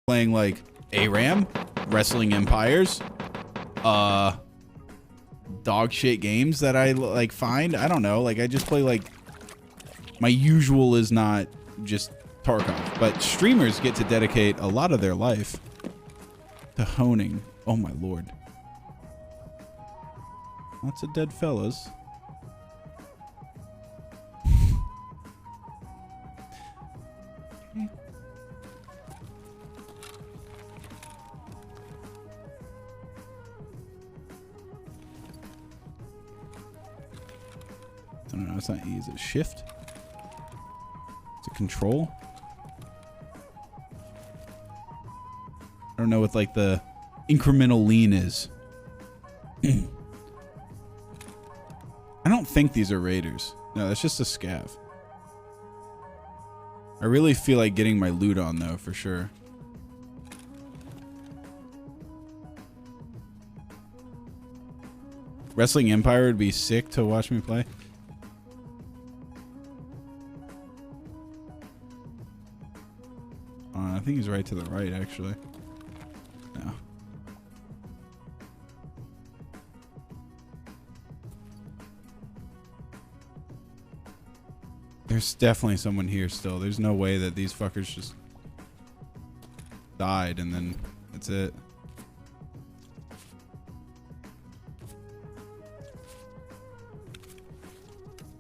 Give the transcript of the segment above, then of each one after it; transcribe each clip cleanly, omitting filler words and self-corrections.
playing like ARAM, Wrestling Empires, dog shit games that I like find. I don't know. Like I just play like my usual is not just Tarkov, but streamers get to dedicate a lot of their life to honing. Oh my lord. Lots of dead fellas. I don't know, it's not E, is it shift? Is it control? I don't know what like the incremental lean is. I don't think these are raiders. No, that's just a scav. I really feel like getting my loot on though, for sure. Wrestling Empire would be sick to watch me play. I think he's right to the right, actually. No. There's definitely someone here still. There's no way that these fuckers just died and then that's it.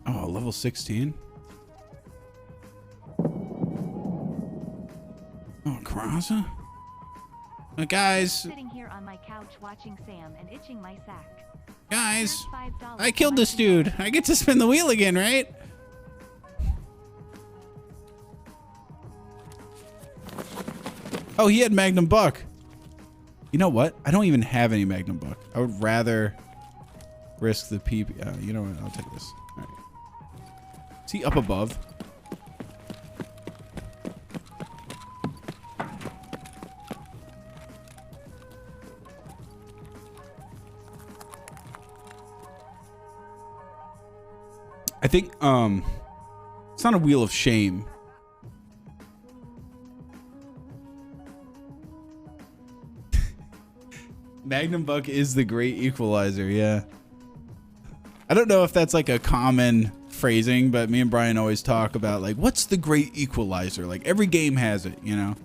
Oh, level 16? Oh, Krasa? Guys. Sitting here on my couch watching Sam and itching my sack. Guys, I killed this dude. I get to spin the wheel again, right? Oh, he had Magnum Buck. You know what? I don't even have any Magnum Buck. I would rather risk the PP. You know what? I'll take this. All right. Is he up above? I think it's not a wheel of shame. Magnum Buck is the great equalizer, yeah. I don't know if that's like a common phrasing, but me and Brian always talk about like, what's the great equalizer? Like every game has it, you know?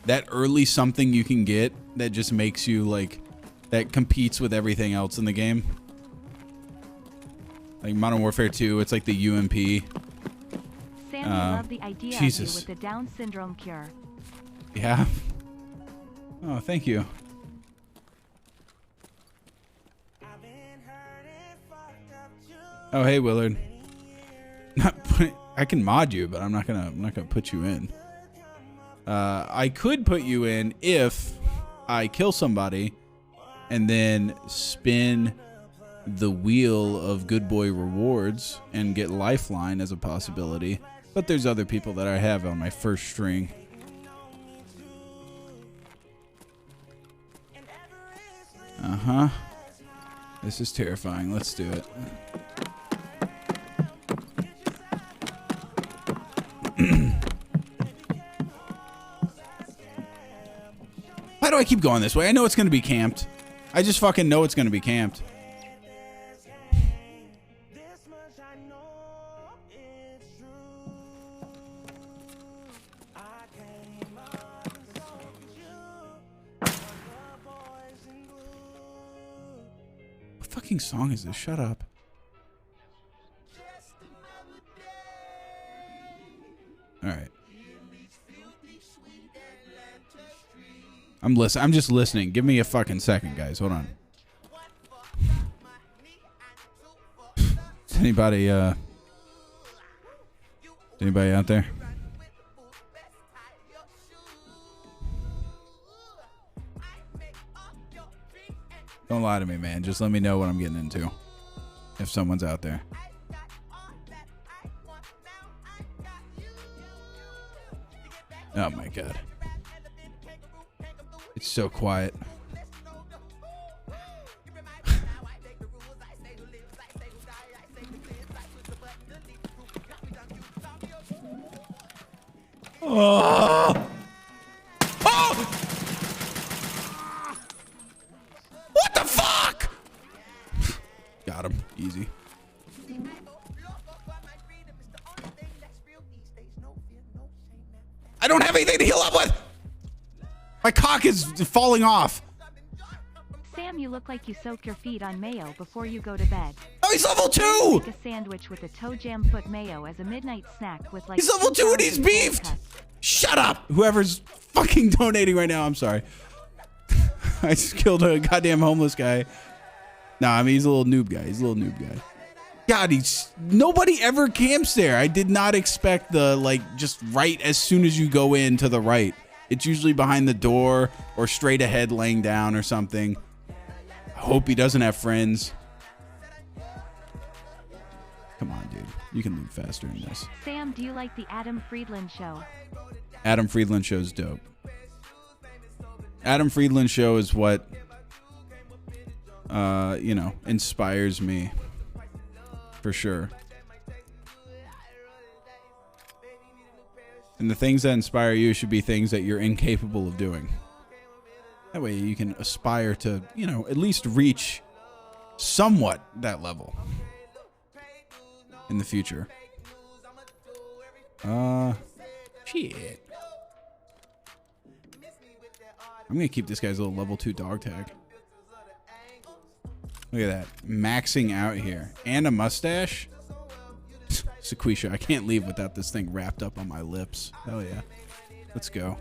That early something you can get that just makes you like, that competes with everything else in the game. Like Modern Warfare 2, it's like the UMP. Sam, I love the idea Jesus. of you with the Down syndrome cure. Yeah. Oh, thank you. Oh, hey Willard. I can mod you, but I'm not gonna put you in. I could put you in if I kill somebody and then spin the wheel of good boy rewards and get lifeline as a possibility, but there's other people that I have on my first string. This is terrifying. Let's do it. Why do I keep going this way? I know it's gonna be camped. I just fucking know it's gonna be camped. Fucking song is this? Shut up. All right. I'm listening. I'm just listening. Give me a fucking second, guys. Hold on. Is anybody out there? Don't lie to me, man. Just let me know what I'm getting into. If someone's out there. Oh my god. It's so quiet. Oh! kill up with? My cock is falling off. Sam, you look like you soak your feet on mayo before you go to bed. Oh, he's level 2. Make a sandwich with a toe jam foot mayo as a midnight snack with like. He's level 2 and he's beefed. Shut up. Whoever's fucking donating right now, I'm sorry. I just killed a goddamn homeless guy. Nah, I mean, he's a little noob guy. He's a little noob guy. God, nobody ever camps there. I did not expect the, like, just right as soon as you go in to the right. It's usually behind the door or straight ahead laying down or something. I hope he doesn't have friends. Come on, dude. You can move faster in this. Sam, do you like the Adam Friedland show? Adam Friedland show's dope. Adam Friedland show is what, you know, inspires me. For sure. And the things that inspire you should be things that you're incapable of doing. That way you can aspire to, you know, at least reach somewhat that level in the future. Shit. I'm going to keep this guy's little level 2 dog tag. Look at that. Maxing out here. And a mustache. Sequisha, I can't leave without this thing wrapped up on my lips. Hell yeah. Let's go.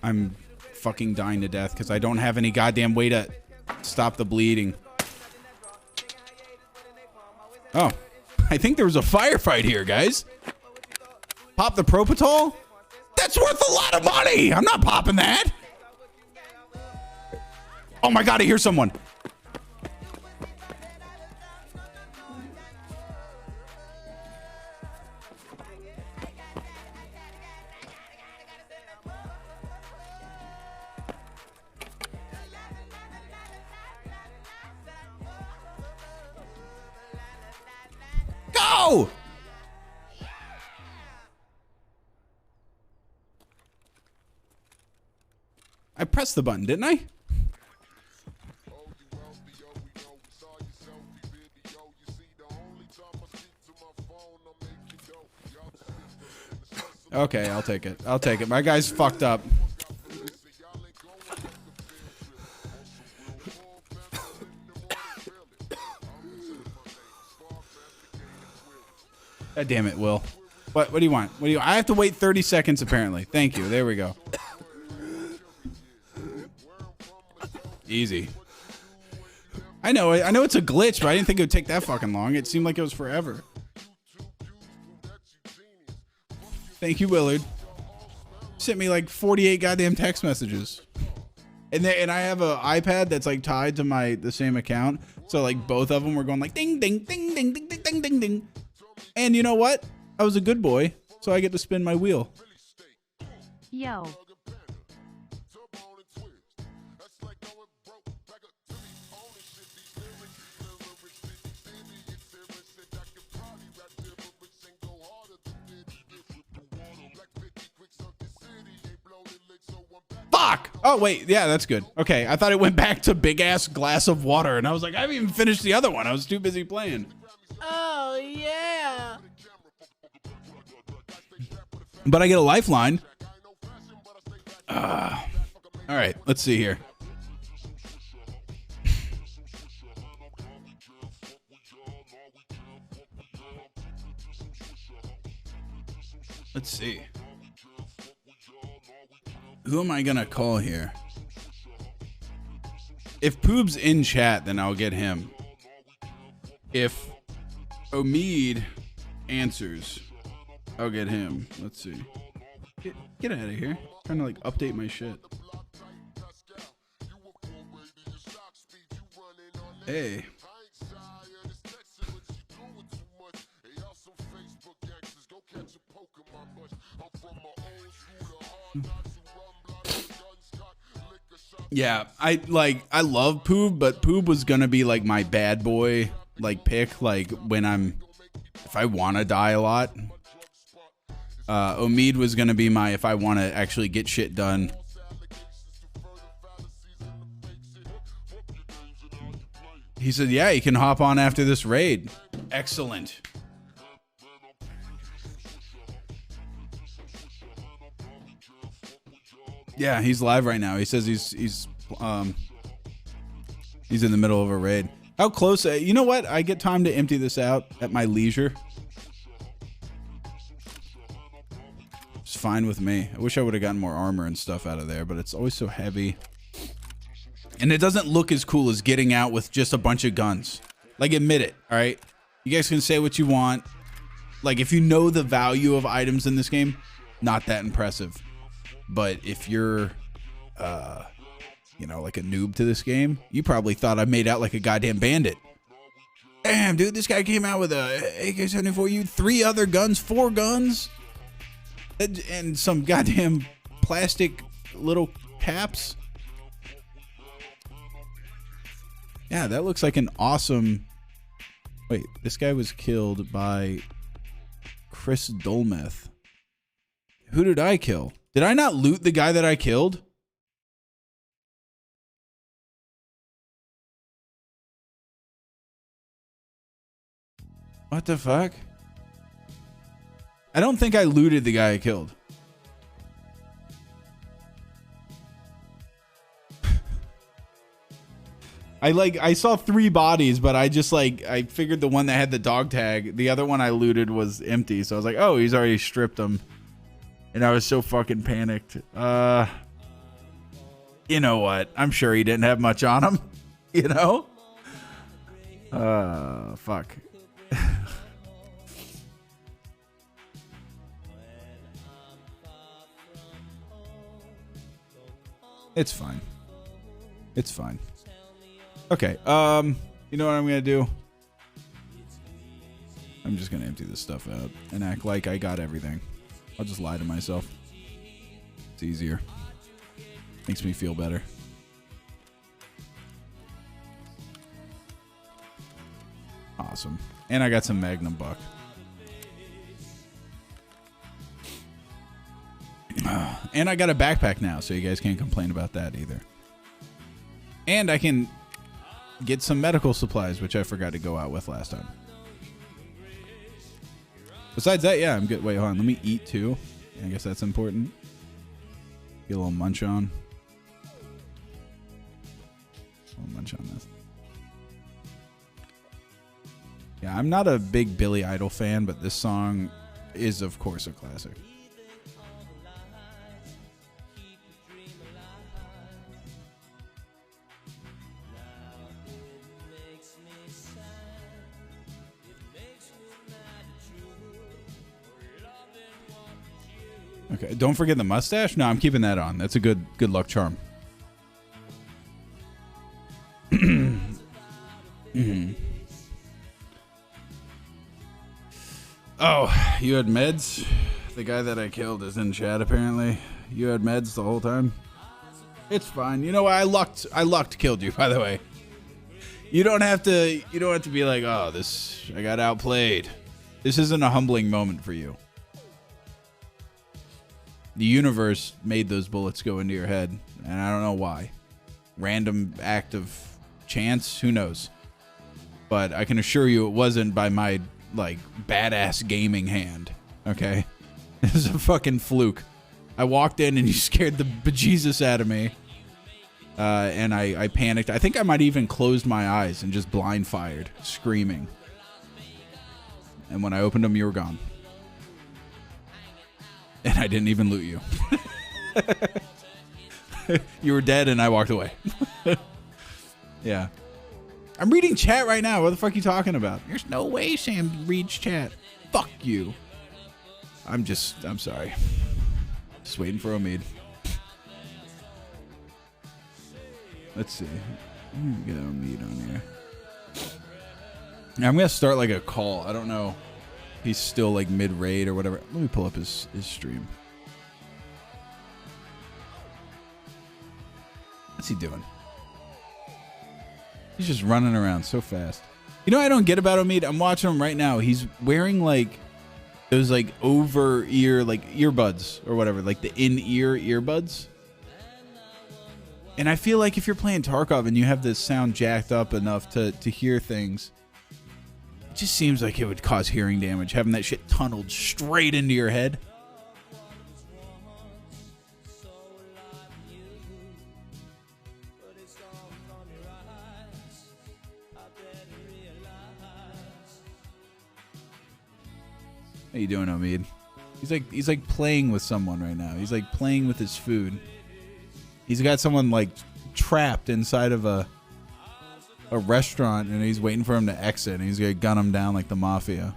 I'm fucking dying to death because I don't have any goddamn way to stop the bleeding. Oh, I think there was a firefight here, guys. Pop the Propitol? That's worth a lot of money. I'm not popping that. Oh my God, I hear someone. Go! I pressed the button, didn't I? Okay, I'll take it. I'll take it. My guy's fucked up. God damn it, Will. What do you want? What do you? I have to wait 30 seconds apparently. Thank you. There we go. Easy. I know it's a glitch, but I didn't think it would take that fucking long. It seemed like it was forever. Thank you, Willard. Sent me like 48 goddamn text messages. And I have an iPad that's like tied to the same account. So like both of them were going like ding ding ding ding ding ding ding ding ding. And you know what? I was a good boy, so I get to spin my wheel. Yo. Fuck! Oh, wait. Yeah, that's good. Okay, I thought it went back to big-ass glass of water, and I was like, I haven't even finished the other one. I was too busy playing. Oh, yeah. But I get a lifeline. All right, let's see here. Let's see. Who am I gonna call here? If Poob's in chat, then I'll get him. If Omid answers, I'll get him. Let's see. Get out of here. I'm trying to like update my shit. Hey. Yeah, I love Poob, but Poob was gonna be like my bad boy like pick, like when if I wanna die a lot. Omid was gonna be my if I wanna actually get shit done. He said, yeah, you can hop on after this raid. Excellent. Yeah, he's live right now. He says he's in the middle of a raid. How close? You know what? I get time to empty this out at my leisure. It's fine with me. I wish I would have gotten more armor and stuff out of there, but it's always so heavy. And it doesn't look as cool as getting out with just a bunch of guns. Like, admit it, all right? You guys can say what you want. Like, if you know the value of items in this game, not that impressive. But if you're, you know, like a noob to this game, you probably thought I made out like a goddamn bandit. Damn, dude, this guy came out with a AK-74. You 3 other guns, 4 guns, and some goddamn plastic little caps. Yeah, that looks like an awesome... Wait, this guy was killed by Chris Dolmeth. Who did I kill? Did I not loot the guy that I killed? What the fuck? I don't think I looted the guy I killed. I saw 3 bodies, but I figured the one that had the dog tag, the other one I looted was empty. So I was like, oh, he's already stripped them. And I was so fucking panicked. You know what? I'm sure he didn't have much on him. You know? Fuck. It's fine. It's fine. Okay, you know what I'm gonna do? I'm just gonna empty this stuff out and act like I got everything. I'll just lie to myself. It's easier. Makes me feel better. Awesome. And I got some Magnum Buck. And I got a backpack now, so you guys can't complain about that either. And I can get some medical supplies, which I forgot to go out with last time. Besides that, yeah, I'm good. Wait, hold on. Let me eat too. I guess that's important. Get a little munch on. A little munch on this. Yeah, I'm not a big Billy Idol fan, but this song is, of course, a classic. Okay, don't forget the mustache. No, I'm keeping that on. That's a good luck charm. Oh, you had meds? The guy that I killed is in chat apparently. You had meds the whole time? It's fine. You know what? I lucked killed you, by the way. You don't have to be like, oh, I got outplayed. This isn't a humbling moment for you. The universe made those bullets go into your head, and I don't know why. Random act of chance, who knows? But I can assure you it wasn't by my, like, badass gaming hand, okay? It was a fucking fluke. I walked in and you scared the bejesus out of me, and I panicked. I think I might even closed my eyes and just blind fired, screaming. And when I opened them, you were gone. And I didn't even loot you. You were dead and I walked away. Yeah. I'm reading chat right now. What the fuck are you talking about? There's no way Sam reads chat. Fuck you. I'm sorry. Just waiting for Omid. Let's see. Get Omid on here. I'm going to start like a call. I don't know. He's still like mid-raid or whatever. Let me pull up his stream. What's he doing? He's just running around so fast. You know what I don't get about Omid? I'm watching him right now. He's wearing like those like over-ear like earbuds or whatever. Like the in-ear earbuds. And I feel like if you're playing Tarkov and you have this sound jacked up enough to hear things, it just seems like it would cause hearing damage, having that shit tunneled straight into your head. How you doing, Omid? He's like playing with someone right now. He's like playing with his food. He's got someone like trapped inside of a restaurant, and he's waiting for him to exit, and he's gonna gun him down like the mafia.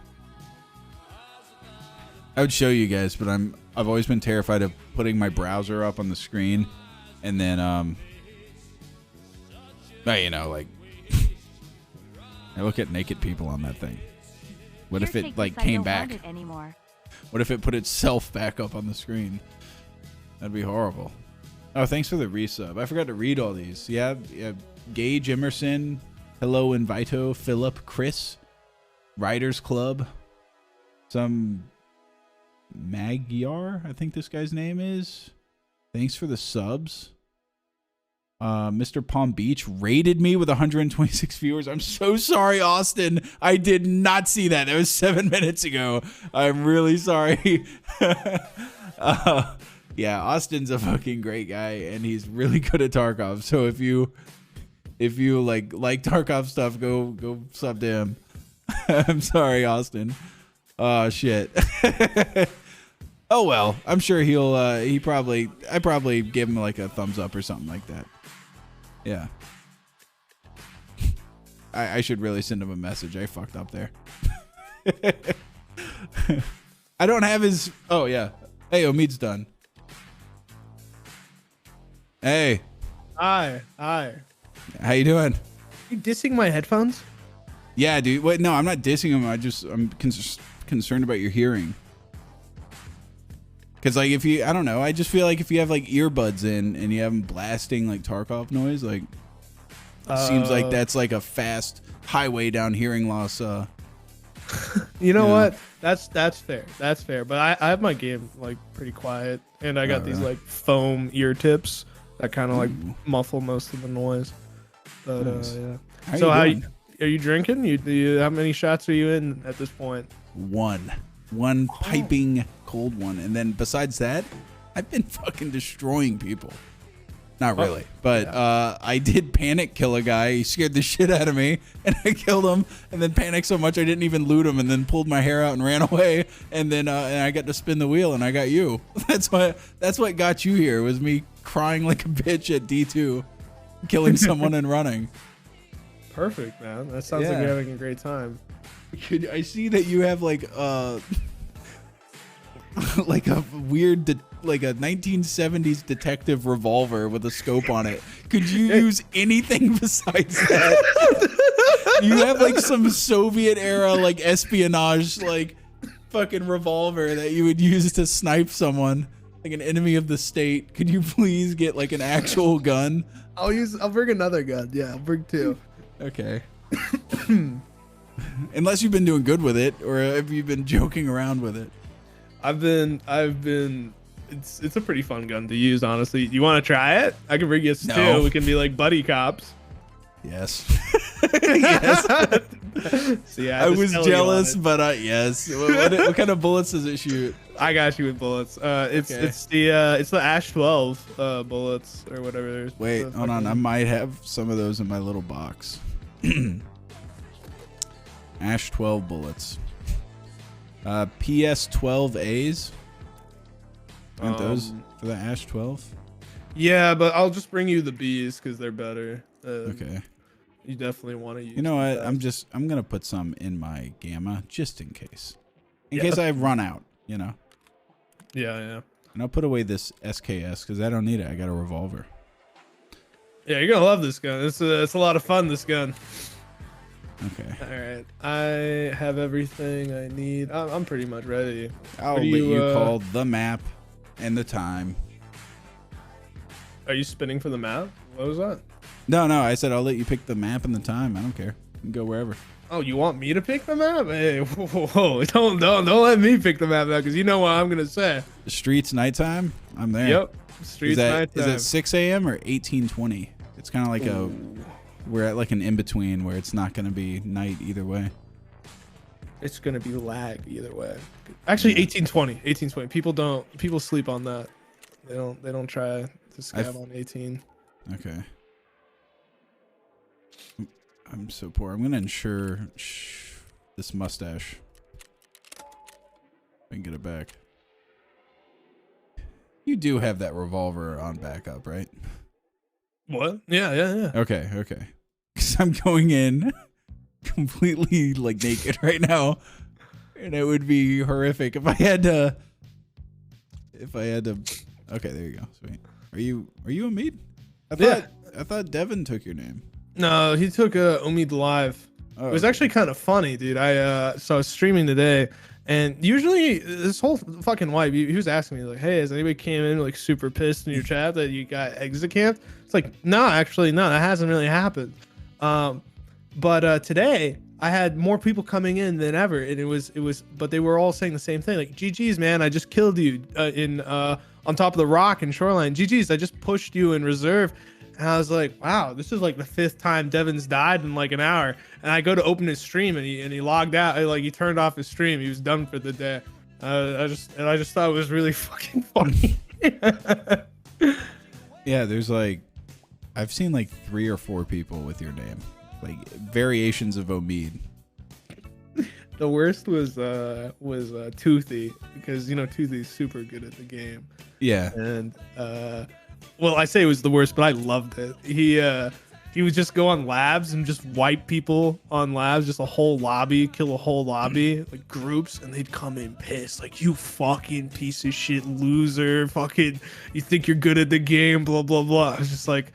I would show you guys, but I've always been terrified of putting my browser up on the screen, and then you know, like I look at naked people on that thing. What if it like came back? What if it put itself back up on the screen? That'd be horrible. Oh, thanks for the resub. I forgot to read all these. Yeah, Gage Emerson, Hello Invito, Philip, Chris, Riders Club, some Magyar, I think this guy's name is. Thanks for the subs. Mr. Palm Beach rated me with 126 viewers. I'm so sorry, Austin. I did not see that. That was 7 minutes ago. I'm really sorry. Yeah, Austin's a fucking great guy, and he's really good at Tarkov. So if you like Tarkov stuff, go sub to him. I'm sorry, Austin. Oh shit. Oh well, I'm sure I probably give him like a thumbs up or something like that. Yeah. I should really send him a message. I fucked up there. I don't have his. Oh yeah. Hey, Omid's done. Hey. Hi. How you doing? You dissing my headphones? Yeah, dude. Wait, no, I'm not dissing him. I'm concerned about your hearing. Cause like I don't know. I just feel like if you have like earbuds in and you have them blasting like Tarkov noise, like seems like that's like a fast highway down hearing loss. You know what? That's fair. That's fair. But I have my game like pretty quiet, and I got these like foam ear tips that kind of like muffle most of the noise. But yeah. So are you drinking? How many shots are you in at this point? One piping cold one, and then besides that, I've been fucking destroying people. Not really, but I did panic kill a guy. He scared the shit out of me, and I killed him, and then panicked so much I didn't even loot him, and then pulled my hair out and ran away, and then and I got to spin the wheel, and I got you. That's what got you here, was me crying like a bitch at D2, killing someone and running. Perfect, man. That sounds like you're having a great time. I see that you have like like a weird like a 1970s detective revolver with a scope on it. Could you use anything besides that? You have like some Soviet era like espionage like fucking revolver that you would use to snipe someone, like an enemy of the state. Could you please get like an actual gun? I'll bring another gun. Yeah, I'll bring two. Okay. Unless you've been doing good with it, or have you been joking around with it? I've been. It's a pretty fun gun to use, honestly. You want to try it? I can bring you two. We can be like buddy cops. Yes. Yes. So, yeah, I was jealous, but yes. What kind of bullets does it shoot? I got you with bullets. It's the Ash 12 bullets or whatever. Wait, hold on. I might have some of those in my little box. Ash 12 bullets. PS 12As. Aren't those for the Ash 12? Yeah, but I'll just bring you the Bs because they're better. Okay. You definitely want to use. You know what? I'm gonna put some in my Gamma just in case. In case I run out. You know. Yeah. And I'll put away this SKS because I don't need it. I got a revolver. Yeah, you're gonna love this gun. It's a lot of fun. This gun. Okay. All right. I have everything I need. I'm pretty much ready. I'll let you call the map and the time. Are you spinning for the map? What was that? No. I said I'll let you pick the map and the time. I don't care. can go wherever. Oh, you want me to pick the map? Hey, whoa, don't let me pick the map now, because you know what I'm gonna say. The streets nighttime. I'm there. Yep. Streets nighttime. Is it 6 a.m. or 1820? It's kind of like we're at like an in between where it's not gonna be night either way. It's gonna be lag either way. Actually, 1820. People sleep on that. They don't try to scab on 18. Okay. I'm so poor. I'm gonna insure this mustache. I can get it back. You do have that revolver on backup, right? What? Yeah. Okay. Because I'm going in completely like naked right now, and it would be horrific if I had to. Okay, there you go. Sweet. Are you Omid? I thought Devin took your name. No, he took Omid live. Oh, it was actually kind of funny, dude. So I was streaming today, and usually this whole fucking wipe, he was asking me like, "Hey, has anybody came in like super pissed in your chat that you got exit camped?" It's like, no, actually, no, that hasn't really happened. But today I had more people coming in than ever, and it was, but they were all saying the same thing, like, "GG's, man, I just killed you on top of the rock in Shoreline. GG's, I just pushed you in reserve." And I was like, wow, this is like the 5th time Devin's died in like an hour. And I go to open his stream, and he logged out. Like, he turned off his stream. He was done for the day. I just thought it was really fucking funny. Yeah, there's like, I've seen like 3 or 4 people with your name, like variations of Omid. The worst was Toothy, because Toothy's super good at the game. Yeah. And well, I say it was the worst, but I loved it. He would just go on labs and just wipe people on labs, just a whole lobby, kill a whole lobby, like groups, and they'd come in pissed, like, "You fucking piece of shit loser, fucking, you think you're good at the game, blah blah blah." I was just like,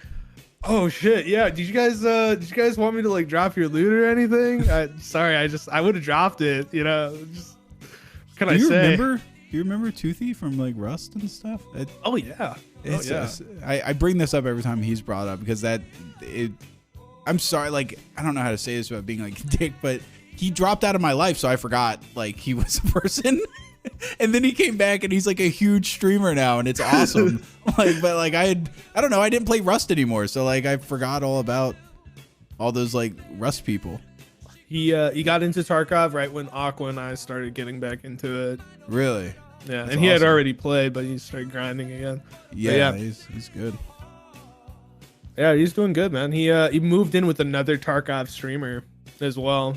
oh shit, yeah. Did you guys want me to like drop your loot or anything? Sorry, I would have dropped it. Just what can I say? Do you remember Toothy from like Rust and stuff? Oh yeah. I bring this up every time he's brought up, because I'm sorry, like, I don't know how to say this without being like a dick, but he dropped out of my life, so I forgot like he was a person. And then he came back, and he's like a huge streamer now, and it's awesome. But like I don't know, I didn't play Rust anymore, so like I forgot all about all those like Rust people. He got into Tarkov right when Aqua and I started getting back into it. Really? Yeah, and he had already played, but he started grinding again. Yeah, he's good. Yeah, he's doing good, man. He moved in with another Tarkov streamer as well.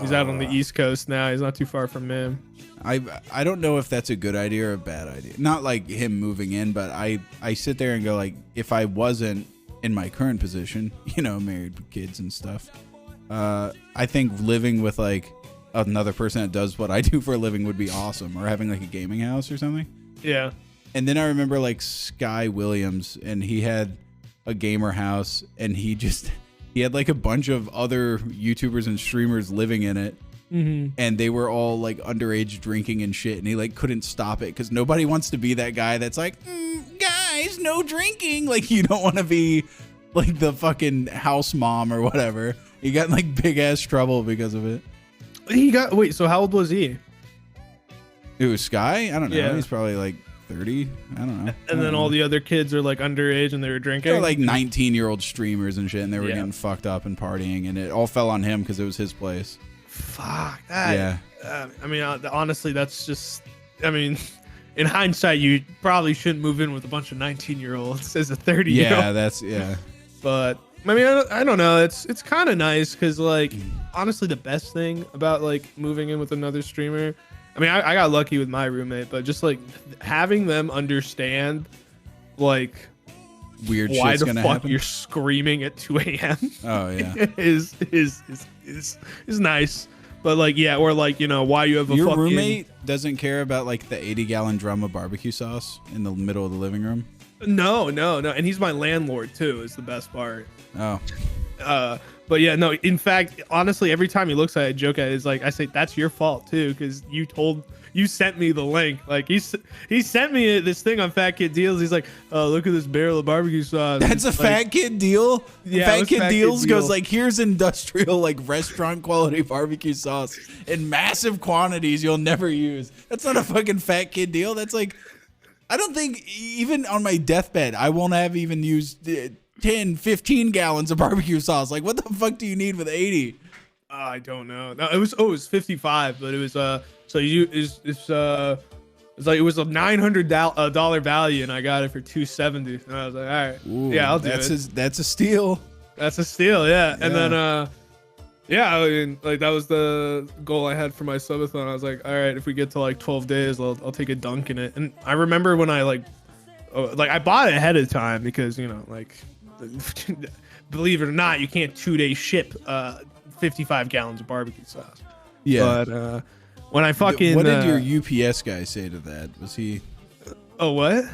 He's out on the East Coast now. He's not too far from him. I don't know if that's a good idea or a bad idea. Not like him moving in, but I sit there and go like, if I wasn't in my current position, married with kids and stuff, I think living with like another person that does what I do for a living would be awesome, or having like a gaming house or something. Yeah. And then I remember like Sky Williams, and he had a gamer house, and he had like a bunch of other YouTubers and streamers living in it. Mm-hmm. And they were all like underage drinking and shit, and he like couldn't stop it, because nobody wants to be that guy that's like, guys, no drinking. Like, you don't want to be like the fucking house mom or whatever. He got in like big ass trouble because of it. Wait, so how old was he? It was Sky? I don't know. Yeah. He's probably like 30. I don't know. And then all the other kids are like underage, and they were drinking. They're like 19-year-old streamers and shit, and they were getting fucked up and partying, and it all fell on him because it was his place. Fuck that. Yeah. I mean, honestly, that's just, in hindsight, you probably shouldn't move in with a bunch of 19-year-olds as a 30-year-old. Yeah. But I mean, I don't know. It's kind of nice, because like, honestly, the best thing about like moving in with another streamer, I mean, I got lucky with my roommate, but just like having them understand like weird why shit's the gonna fuck happen. you're screaming at 2 a.m. Oh yeah. is nice. But like, yeah, or like, why you have a Your fucking roommate doesn't care about like the 80-gallon drum of barbecue sauce in the middle of the living room? No, and he's my landlord too, is the best part. Oh. But yeah, no, in fact, honestly, every time he looks at it, I joke at it, is like, I say, that's your fault too, because you told you sent me the link. Like he sent me this thing on Fat Kid Deals. He's like, oh, look at this barrel of barbecue sauce. That's a Fat Kid deal. Yeah, Fat Kid Deals Deal. goes like, here's industrial like restaurant quality barbecue sauce in massive quantities you'll never use. That's not a fucking Fat Kid deal. That's like, I don't think even on my deathbed I won't have even used 10, 15 gallons of barbecue sauce. Like, what the fuck do you need with 80? I don't know. No, it was 55, but it was it's like it was a $900 value, and I got it for $270. And I was like, all right, yeah, I'll do it. That's a steal. That's a steal, yeah. And then yeah, I mean, like that was the goal I had for my subathon. I was like, all right, if we get to like 12 days, I'll take a dunk in it. And I remember when I I bought it ahead of time because, you know, like believe it or not, you can't 2-day ship 55 gallons of barbecue sauce. Yeah. But when I fucking what did your UPS guy say to that? Was he? Oh, what?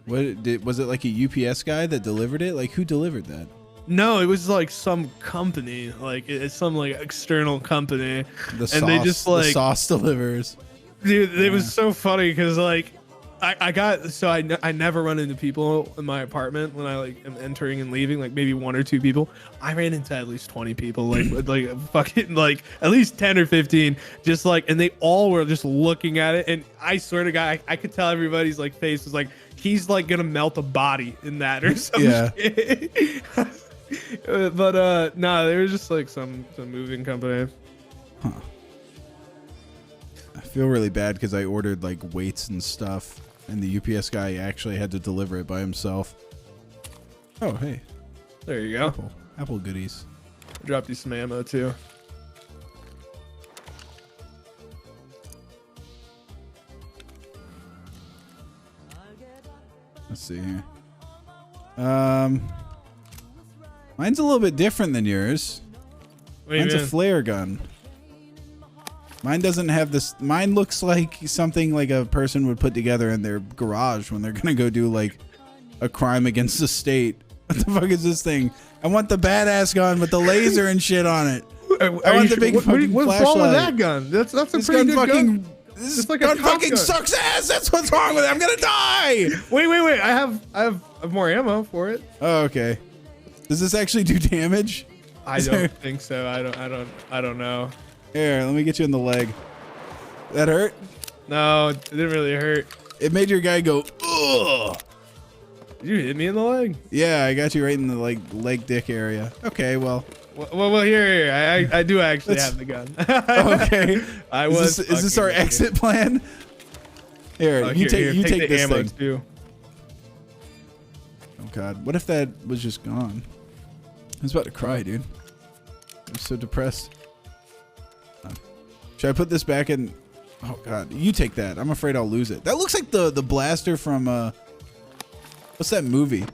Was it like a UPS guy that delivered it? Like, who delivered that? No, it was like some company, like it's some like external company, They just like the sauce delivers. Dude, it was so funny because like I never run into people in my apartment when I like am entering and leaving, like maybe 1 or 2 people. I ran into at least 20 people, like fucking like at least 10 or 15, just like, and they all were just looking at it, and I swear to God, I could tell everybody's like face was like, he's like gonna melt a body in that or something. Yeah. But no, there was just like some moving company. Huh. I feel really bad because I ordered like weights and stuff, and the UPS guy actually had to deliver it by himself. Oh, hey. There you go. Apple goodies. I dropped you some ammo too. Let's see here. Mine's a little bit different than yours. Mine's a flare gun. Mine doesn't have this. Mine looks like something like a person would put together in their garage when they're gonna go do like a crime against the state. What the fuck is this thing? I want the badass gun with the laser and shit on it. I want the big fucking flashlight. What's wrong with that gun? That's a pretty good gun. This gun fucking sucks ass. That's what's wrong with it. I'm gonna die. Wait. I have more ammo for it. Oh, okay. Does this actually do damage? I don't think so. I don't know. Here, let me get you in the leg. That hurt? No, it didn't really hurt. It made your guy go, ugh. Did you hit me in the leg? Yeah, I got you right in the like leg dick area. Okay, well. Well, here. I do actually have the gun. Okay. Is this our exit plan? Here, you take this ammo thing. Too. Oh God, what if that was just gone? I was about to cry, dude. I'm so depressed. Should I put this back in? Oh God, you take that. I'm afraid I'll lose it. That looks like the blaster from what's that movie?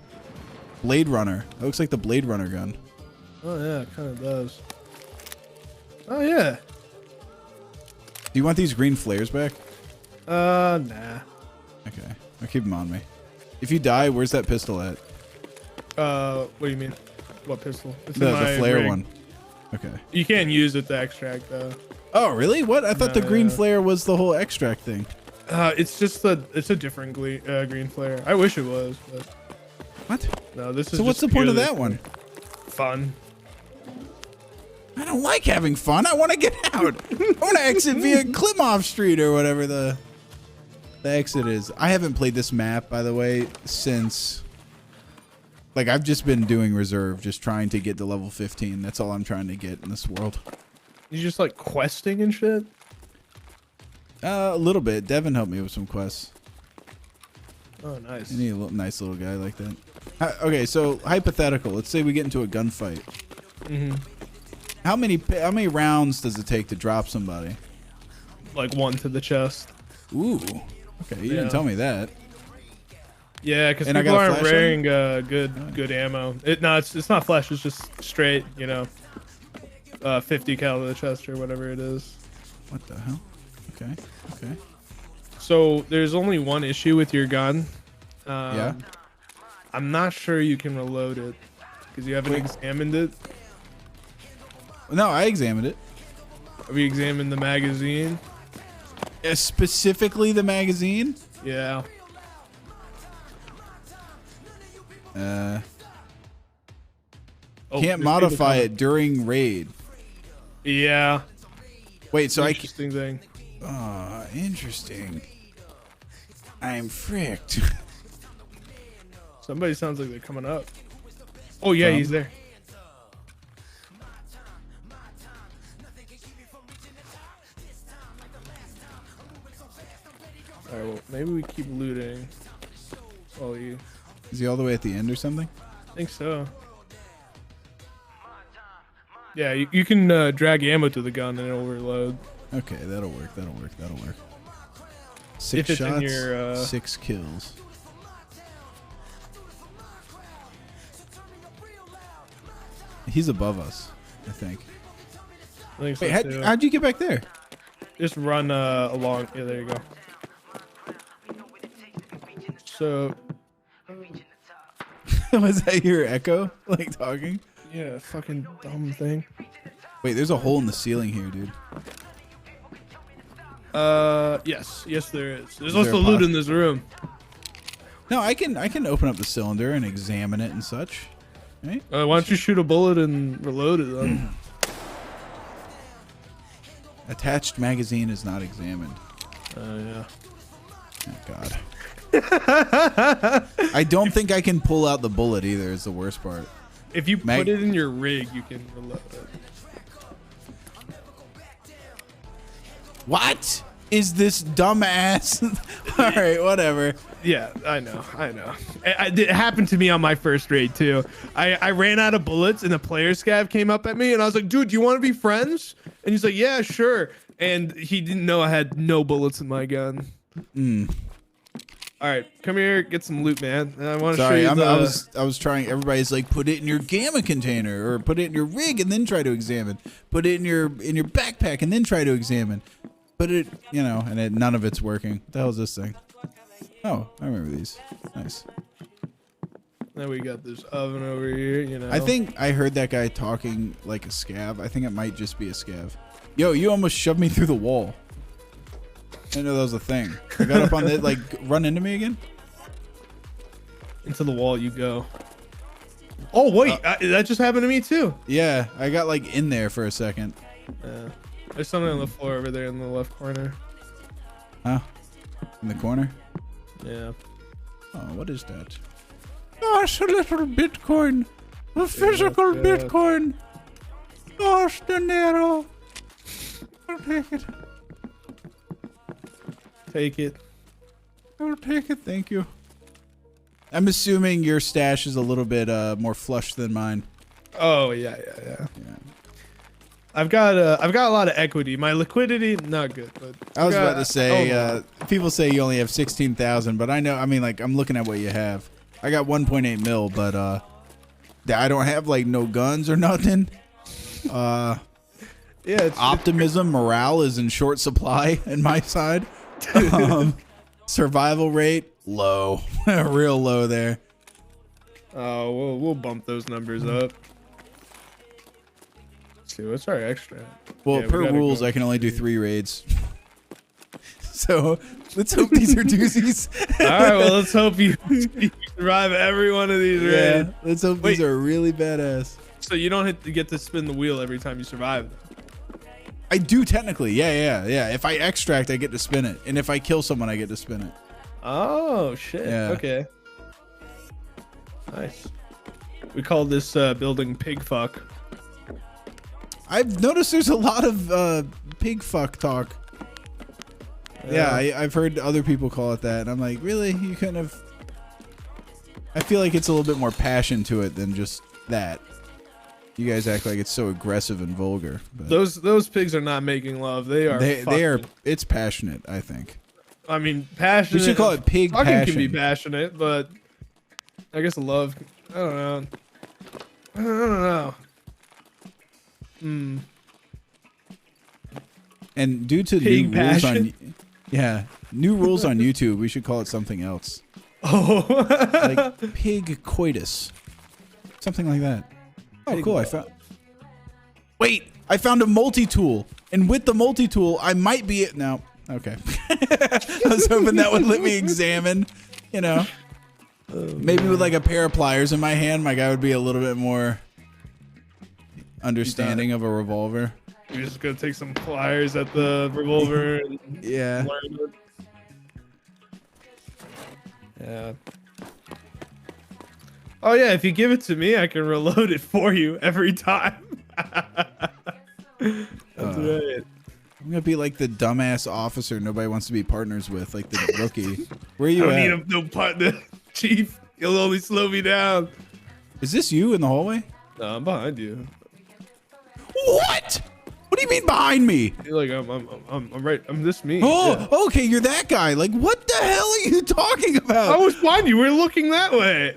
Blade Runner. That looks like the Blade Runner gun. Oh yeah, it kind of does. Oh yeah. Do you want these green flares back? Nah. Okay, I'll keep them on me. If you die, where's that pistol at? What do you mean? What pistol? It's the flare one. Okay. You can't use it to extract though. Oh really? What? I thought the green flare was the whole extract thing. It's just it's a different green flare. I wish it was, but what? No, this is. So what's the point of that one? Fun. I don't like having fun. I want to get out. I want to exit via Klimoff Street or whatever the exit is. I haven't played this map, by the way, since like I've just been doing reserve, just trying to get to level 15. That's all I'm trying to get in this world. You just like questing and shit? A little bit. Devin helped me with some quests. Oh, nice. You need a nice little guy like that. Okay, so hypothetical. Let's say we get into a gunfight. Mm-hmm. How many rounds does it take to drop somebody? Like 1 to the chest. Ooh. Okay, you didn't tell me that. Yeah, because people aren't wearing good ammo. It's not flesh. It's just straight, 50 cal to the chest or whatever it is. What the hell? Okay. So there's only one issue with your gun. Yeah. I'm not sure you can reload it because you haven't examined it. No, I examined it. Have you examined the magazine? Specifically the magazine? Yeah. Can't modify it during raid. Yeah. Wait, so interesting thing. Oh, interesting. I'm fricked. Somebody sounds like they're coming up. Oh yeah, he's there. All right, well, maybe we keep looting. Oh, Is he all the way at the end or something? I think so. Yeah, you can drag ammo to the gun and it'll reload. Okay, that'll work. That'll work. That'll work. If 6 it's shots, in your, 6 kills. He's above us, I think. I think so. Wait, how'd you get back there? Just run along. Yeah, there you go. So, Was that your echo, like talking? yeah, fucking dumb thing. Wait, there's a hole in the ceiling here, dude. Yes, there is. There's there also a loot in this room. No, I can open up the cylinder and examine it and such. Right? Why don't you shoot a bullet and reload it then? Attached magazine is not examined. Yeah. Oh God. I don't think I can pull out the bullet either. Is the worst part. If you put it in your rig, you can reload it. What is this dumbass? All right, whatever. Yeah, I know. It happened to me on my first raid too. I ran out of bullets and a player scav came up at me and I was like, dude, do you want to be friends? And he's like, yeah, sure. And he didn't know I had no bullets in my gun. All right, come here, get some loot, man. And I want to show you I was trying. Everybody's like, put it in your gamma container, or put it in your rig, and then try to examine. Put it in your backpack, and then try to examine. Put it, and none of it's working. What the hell is this thing? Oh, I remember these. Nice. Then we got this oven over here. I think I heard that guy talking like a scav. I think it might just be a scav. Yo, you almost shoved me through the wall. I didn't know that was a thing. I got up on the run into me again. Into the wall you go. Oh wait, that just happened to me too. Yeah, I got in there for a second. There's something on the floor over there in the left corner. Huh? In the corner? Yeah. Oh, what is that? Oh, it's a little Bitcoin. A physical Bitcoin. Oh, dinero. I'll take it. Take it. I'll take it, thank you. I'm assuming your stash is a little bit more flush than mine. Oh yeah. I've got a lot of equity. My liquidity not good, but I was about to say people say you only have 16,000, but I know. I mean, I'm looking at what you have. I got 1.8 mil, but I don't have no guns or nothing. Yeah, optimism, morale is in short supply in my side. Survival rate low, real low there. Oh, we'll bump those numbers up. Let's see, what's our extra? Well, per rules, I can only do 3 raids. So let's hope these are doozies. All right, well, let's hope you survive every one of these raids. Let's hope these are really badass. So you don't get to spin the wheel every time you survive. I do technically, yeah. If I extract, I get to spin it, and if I kill someone, I get to spin it. Oh shit! Yeah. Okay. Nice. We call this building pig fuck. I've noticed there's a lot of pig fuck talk. Yeah, I've heard other people call it that, and I'm like, really? You couldn't have? I feel like it's a little bit more passion to it than just that. You guys act like it's so aggressive and vulgar. But those pigs are not making love. They are. They are. It's passionate, I think. I mean, passionate. We should call it pig passion. Fucking can be passionate, but I guess love. I don't know. And due to pig new rules passion? new rules on YouTube, we should call it something else. Oh, like pig coitus, something like that. Oh, pig cool! love. I found a multi-tool, and with the multi-tool, I might be it now. Okay. I was hoping that would let me examine, you know. Maybe with like a pair of pliers in my hand, my guy would be a little bit more understanding of a revolver. You're just gonna take some pliers at the revolver. And yeah. learn it. Yeah. Oh yeah, if you give it to me, I can reload it for you every time. That's right. I'm gonna be like the dumbass officer nobody wants to be partners with, like the rookie. Where are you I don't at? need no partner, Chief. You'll only slow me down. Is this you in the hallway? No, I'm behind you. What? What do you mean behind me? You're like I'm right. I'm this me. Oh, Yeah. okay, you're that guy. Like, what the hell are you talking about? I was behind you. We're looking that way.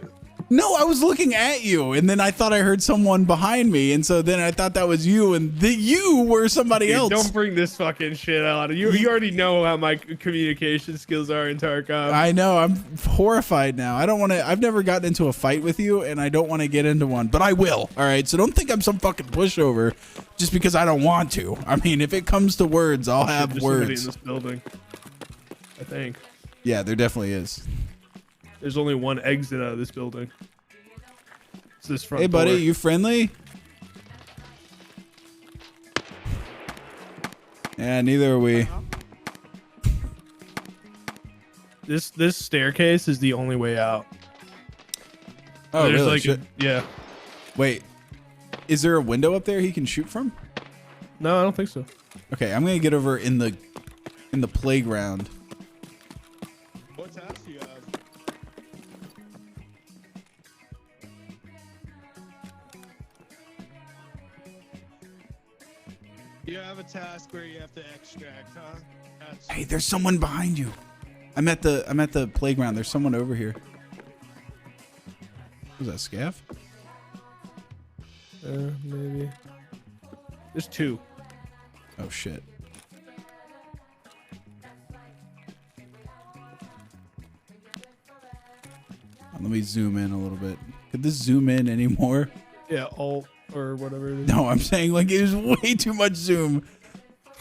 No, I was looking at you, and then I thought I heard someone behind me, and so then I thought that was you, and you were somebody Dude, else. don't bring this fucking shit out. You already know how my communication skills are in Tarkov. I know. I'm horrified now. I don't want to. I've never gotten into a fight with you, and I don't want to get into one, but I will. All right. So don't think I'm some fucking pushover just because I don't want to. I mean, if it comes to words, I'll have There's somebody words. in this building, I think. Yeah, there definitely is. There's only one exit out of this building. It's this front Hey, buddy, door. you friendly? Yeah, neither are we. This staircase is the only way out. Oh, There's really? like yeah. Wait, is there a window up there he can shoot from? No, I don't think so. Okay, I'm gonna get over in the playground. What task do you have? You have a task where you have to extract, huh? Hey, there's someone behind you. I'm at the playground. There's someone over here. Was that Scaff? Maybe. There's two. Oh shit. Let me zoom in a little bit. Could this zoom in anymore? Yeah, alt or whatever it is. No, I'm saying like it was way too much zoom.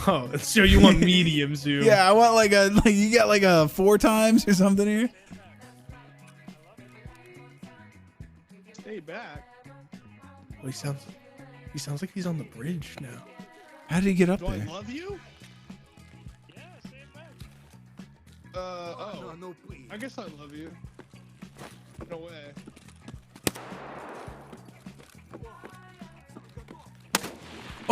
Oh, so you want medium zoom? Yeah, I want like you got like a 4 times or something here. Stay back. Oh, he sounds like he's on the bridge now. How did he get up Do there? I love you? Yeah, same back. Oh. No, please. I guess I love you. No way.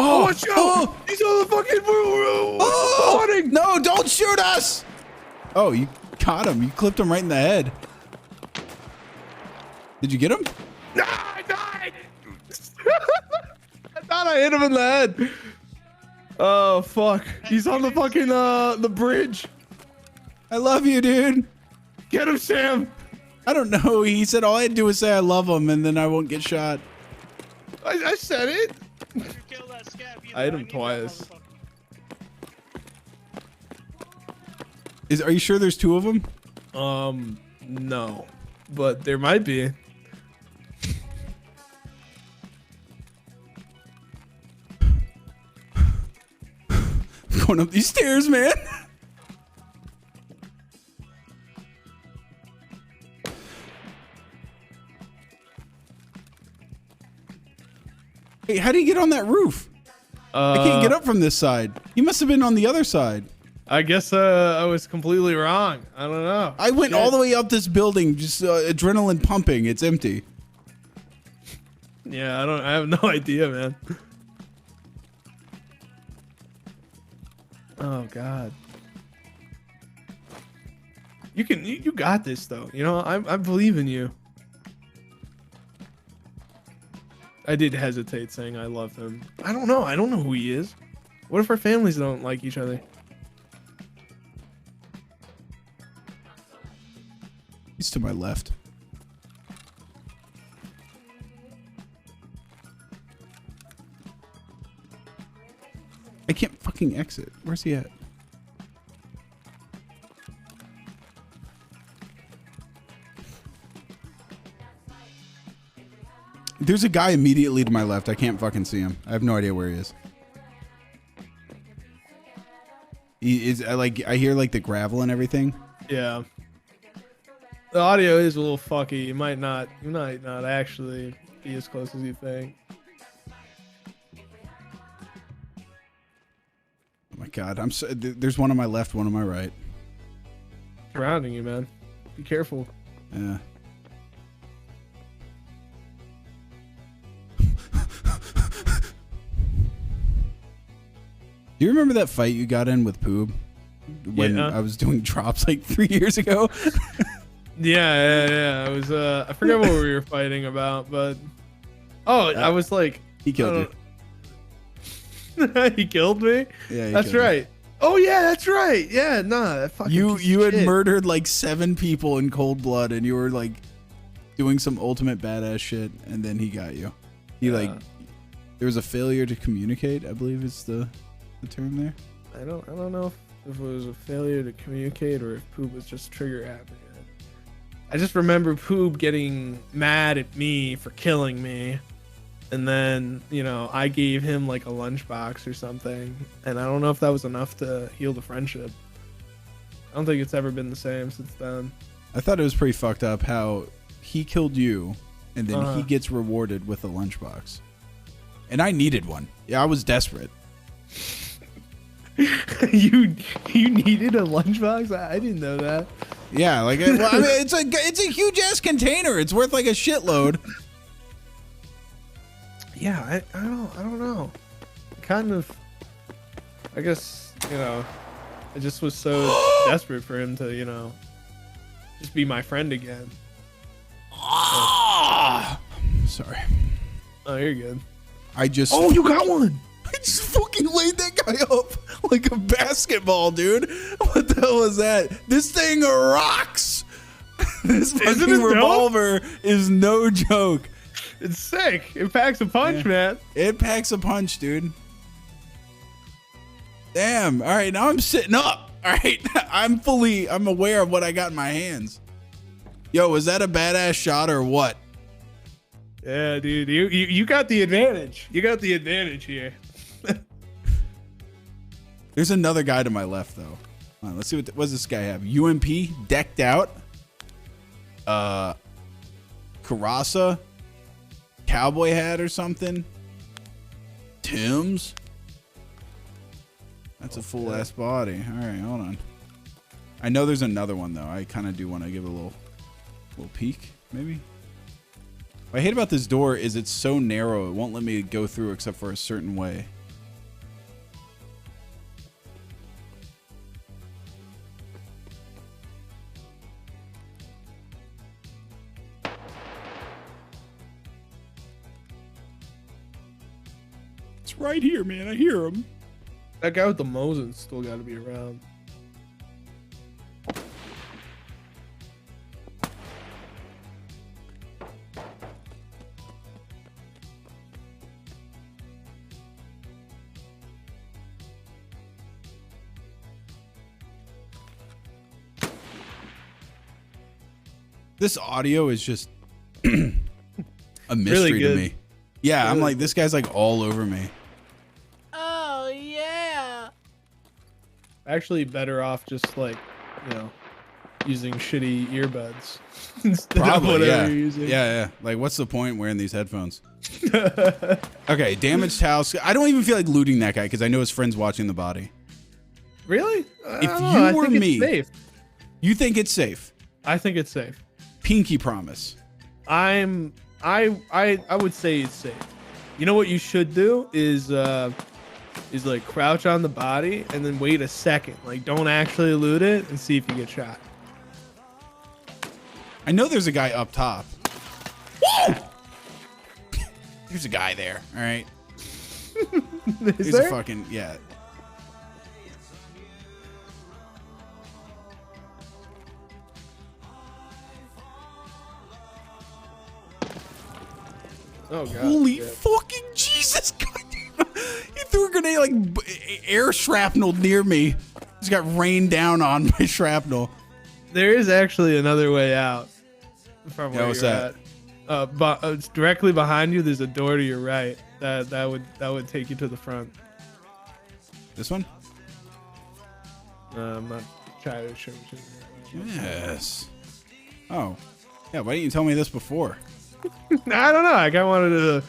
Oh, watch out! oh, He's on the fucking oh, no, don't shoot us! Oh, you caught him. You clipped him right in the head. Did you get him? No, I died! I thought I hit him in the head. Oh, fuck. He's on the fucking, the bridge. I love you, dude. Get him, Sam. I don't know. He said all I had to do was say I love him, and then I won't get shot. I said it. You kill that scab, you I hit know, him need that twice. motherfucker. Are you sure there's 2 of them? No. But there might be. Going up these stairs, man. Hey, how do you get on that roof? I can't get up from this side. You must have been on the other side. I guess I was completely wrong. I don't know. I went all the way up this building, just adrenaline pumping. It's empty. Yeah, I have no idea, man. Oh God. You got this though. You know, I believe in you. I did hesitate saying I love him. I don't know. I don't know who he is. What if our families don't like each other? He's to my left. I can't fucking exit. Where's he at? There's a guy immediately to my left. I can't fucking see him. I have no idea where he is. I hear like the gravel and everything. Yeah. The audio is a little fucky. You might not actually be as close as you think. Oh my God, there's one on my left, one on my right. Surrounding you, man. Be careful. Yeah. Do you remember that fight you got in with Poob when I was doing drops like 3 years ago? Yeah. It was I forget what we were fighting about, but I was like, he killed you. He killed me? Yeah, that's right. Me. Oh yeah, that's right. Yeah, nah, that fucking you had murdered like 7 people in cold blood, and you were like doing some ultimate badass shit, and then he got you. He like there was a failure to communicate, I believe is the term there. I don't know if it was a failure to communicate or if Poob was just trigger happy. I just remember Poob getting mad at me for killing me, and then I gave him like a lunchbox or something, and I don't know if that was enough to heal the friendship. I don't think it's ever been the same since then. I thought it was pretty fucked up how he killed you, and then he gets rewarded with a lunchbox, and I needed one. Yeah, I was desperate. you needed a lunchbox? I didn't know that. Yeah, like I mean, it's a huge ass container. It's worth like a shitload. Yeah, I don't know. Kind of. I guess I just was so desperate for him to just be my friend again. Sorry. Oh, you're good. Oh, you got one. I just fucking laid that guy up like a basketball, dude. What the hell was that? This thing rocks. This fucking revolver is no joke. It's sick. It packs a punch, man. It packs a punch, dude. Damn. All right, now I'm sitting up. All right, I'm aware of what I got in my hands. Yo, was that a badass shot or what? Yeah, dude. You got the advantage. You got the advantage here. There's another guy to my left, though. All right, let's see what does this guy have. UMP decked out. Karasa, cowboy hat or something. Tim's. That's a full ass body. All right, hold on. I know there's another one though. I kind of do want to give a little peek, maybe. What I hate about this door is it's so narrow. It won't let me go through except for a certain way. Right here, man. I hear him. That guy with the Mosin still got to be around. This audio is just a mystery really to me. Yeah, really? I'm like, this guy's like all over me. Actually better off just like using shitty earbuds instead of whatever you're using. Yeah. Like, what's the point wearing these headphones? Okay, damaged house. I don't even feel like looting that guy because I know his friend's watching the body. Really? If you were me, safe. You think it's safe? I think it's safe. Pinky promise. I would say it's safe. You know what you should do is like crouch on the body and then wait a second. Like, don't actually loot it and see if you get shot. I know there's a guy up top. Whoa! There's a guy there. All right. Is there? A fucking yeah. Oh god. Holy fucking Jesus! He threw a grenade like air shrapnel near me. Just got rained down on by shrapnel. There is actually another way out from where what's you're that? at. But it's directly behind you. There's a door to your right. That would take you to the front. This one? I'm not trying to show you. Yes. Oh. Yeah, why didn't you tell me this before? I don't know. I kind of wanted to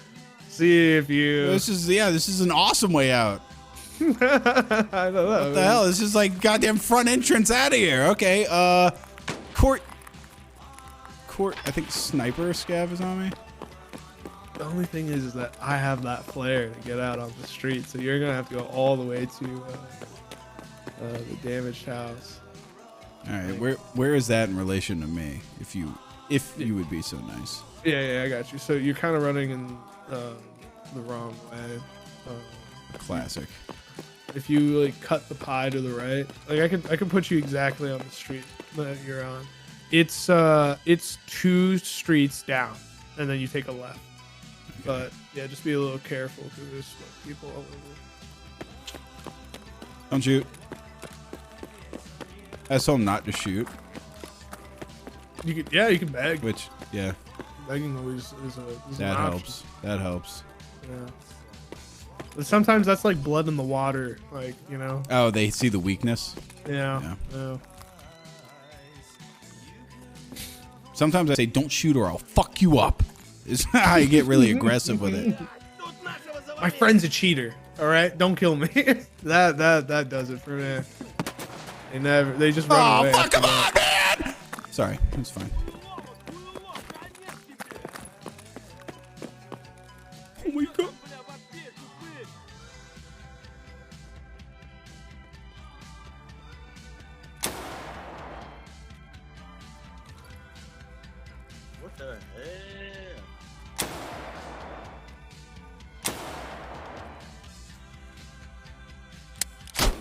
see if you. This is an awesome way out. I don't know. What the hell? This is like goddamn front entrance out of here. Okay. Court. I think sniper scav is on me. The only thing is that I have that flare to get out on the street, so you're gonna have to go all the way to the damaged house. All right. Where is that in relation to me? If you would be so nice. Yeah, I got you. So you're kind of running in the wrong way. Classic. If you like cut the pie to the right, like I can put you exactly on the street that you're on. It's 2 streets down, and then you take a left. Okay. But yeah, just be a little careful because there's people all over. Don't shoot. I told him not to shoot. You can beg. Which, yeah. Begging always is that an helps. option. That helps. Yeah. But sometimes that's like blood in the water, like, you know. Oh, they see the weakness. Yeah. Sometimes I say, "Don't shoot, or I'll fuck you up." Is how I get really aggressive with it. My friend's a cheater. All right, don't kill me. that does it for me. They just run away. Oh, fuck him on, man! Sorry, it's fine. Oh my god. What the hell?